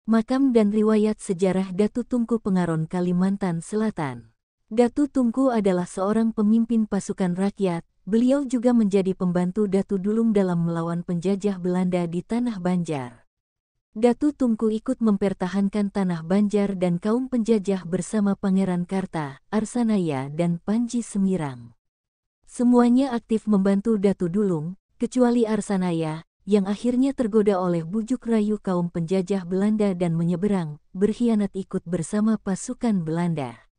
Makam dan riwayat sejarah Datu Tungku Pengaron Kalimantan Selatan. Datu Tungku adalah seorang pemimpin pasukan rakyat. Beliau juga menjadi pembantu Datu Dulung dalam melawan penjajah Belanda di Tanah Banjar. Datu Tungku ikut mempertahankan Tanah Banjar dan kaum penjajah bersama Pangeran Karta, Arsanaya dan Panji Semirang. Semuanya aktif membantu Datu Dulung, kecuali Arsanaya, yang akhirnya tergoda oleh bujuk rayu kaum penjajah Belanda dan menyeberang, berkhianat ikut bersama pasukan Belanda.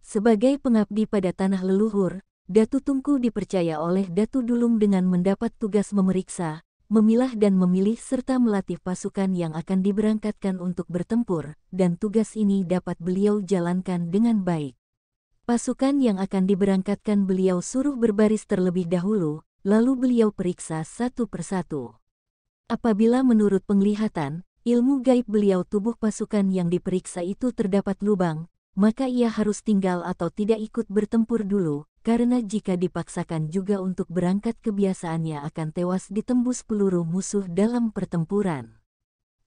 Sebagai pengabdi pada tanah leluhur, Datu Tungku dipercaya oleh Datu Dulung dengan mendapat tugas memeriksa, memilah dan memilih serta melatih pasukan yang akan diberangkatkan untuk bertempur, dan tugas ini dapat beliau jalankan dengan baik. Pasukan yang akan diberangkatkan beliau suruh berbaris terlebih dahulu, lalu beliau periksa satu persatu. Apabila menurut penglihatan, ilmu gaib beliau tubuh pasukan yang diperiksa itu terdapat lubang, maka ia harus tinggal atau tidak ikut bertempur dulu, karena jika dipaksakan juga untuk berangkat kebiasaannya akan tewas ditembus peluru musuh dalam pertempuran.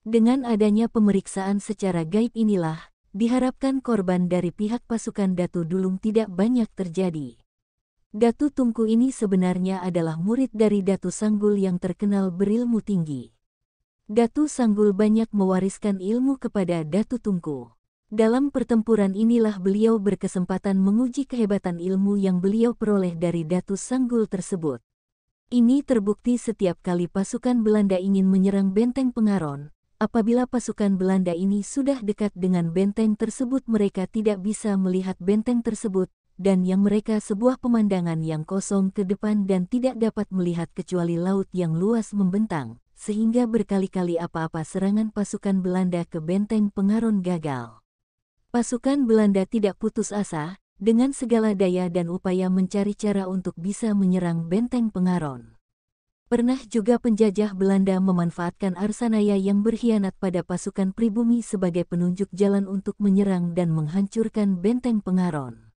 Dengan adanya pemeriksaan secara gaib inilah, diharapkan korban dari pihak pasukan Datu Dulung tidak banyak terjadi. Datu Tungku ini sebenarnya adalah murid dari Datu Sanggul yang terkenal berilmu tinggi. Datu Sanggul banyak mewariskan ilmu kepada Datu Tungku. Dalam pertempuran inilah beliau berkesempatan menguji kehebatan ilmu yang beliau peroleh dari Datu Sanggul tersebut. Ini terbukti setiap kali pasukan Belanda ingin menyerang benteng Pengaron. Apabila pasukan Belanda ini sudah dekat dengan benteng tersebut mereka tidak bisa melihat benteng tersebut, dan yang mereka sebuah pemandangan yang kosong ke depan dan tidak dapat melihat kecuali laut yang luas membentang, sehingga berkali-kali apa-apa serangan pasukan Belanda ke benteng Pengaron gagal. Pasukan Belanda tidak putus asa, dengan segala daya dan upaya mencari cara untuk bisa menyerang benteng Pengaron. Pernah juga penjajah Belanda memanfaatkan Arsanaya yang berkhianat pada pasukan pribumi sebagai penunjuk jalan untuk menyerang dan menghancurkan benteng Pengaron.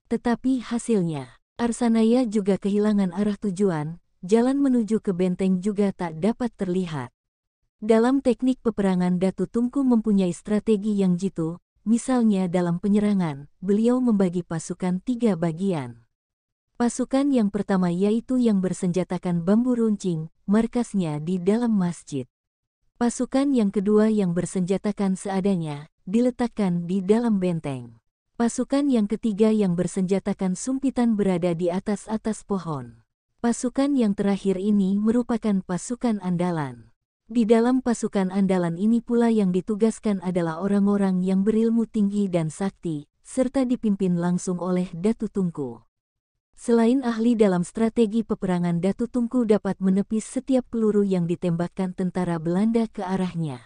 Tetapi hasilnya, Arsanaya juga kehilangan arah tujuan, jalan menuju ke benteng juga tak dapat terlihat. Dalam teknik peperangan Datu Tungku mempunyai strategi yang jitu. Misalnya dalam penyerangan, beliau membagi pasukan 3 bagian. Pasukan yang pertama yaitu yang bersenjatakan bambu runcing, markasnya di dalam masjid. Pasukan yang kedua yang bersenjatakan seadanya, diletakkan di dalam benteng. Pasukan yang ketiga yang bersenjatakan sumpitan berada di atas pohon. Pasukan yang terakhir ini merupakan pasukan andalan. Di dalam pasukan andalan ini pula yang ditugaskan adalah orang-orang yang berilmu tinggi dan sakti, serta dipimpin langsung oleh Datu Tungku. Selain ahli dalam strategi peperangan, Datu Tungku dapat menepis setiap peluru yang ditembakkan tentara Belanda ke arahnya.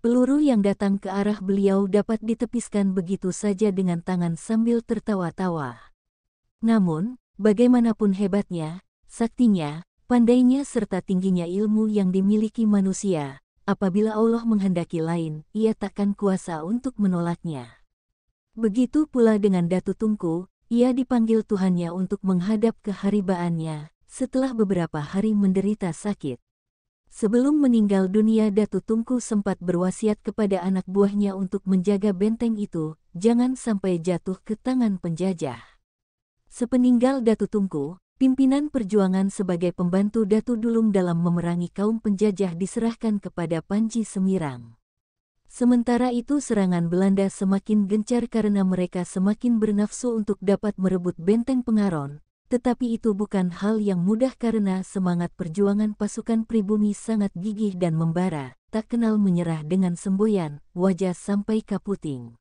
Peluru yang datang ke arah beliau dapat ditepiskan begitu saja dengan tangan sambil tertawa-tawa. Namun, bagaimanapun hebatnya, saktinya, pandainya serta tingginya ilmu yang dimiliki manusia, apabila Allah menghendaki lain, ia takkan kuasa untuk menolaknya. Begitu pula dengan Datu Tungku, ia dipanggil Tuhannya untuk menghadap keharibaannya, setelah beberapa hari menderita sakit. Sebelum meninggal dunia Datu Tungku sempat berwasiat kepada anak buahnya untuk menjaga benteng itu, jangan sampai jatuh ke tangan penjajah. Sepeninggal Datu Tungku, pimpinan perjuangan sebagai pembantu Datu Dulung dalam memerangi kaum penjajah diserahkan kepada Panji Semirang. Sementara itu serangan Belanda semakin gencar karena mereka semakin bernafsu untuk dapat merebut benteng Pengaron, tetapi itu bukan hal yang mudah karena semangat perjuangan pasukan pribumi sangat gigih dan membara, tak kenal menyerah dengan semboyan, wajah sampai kaputing.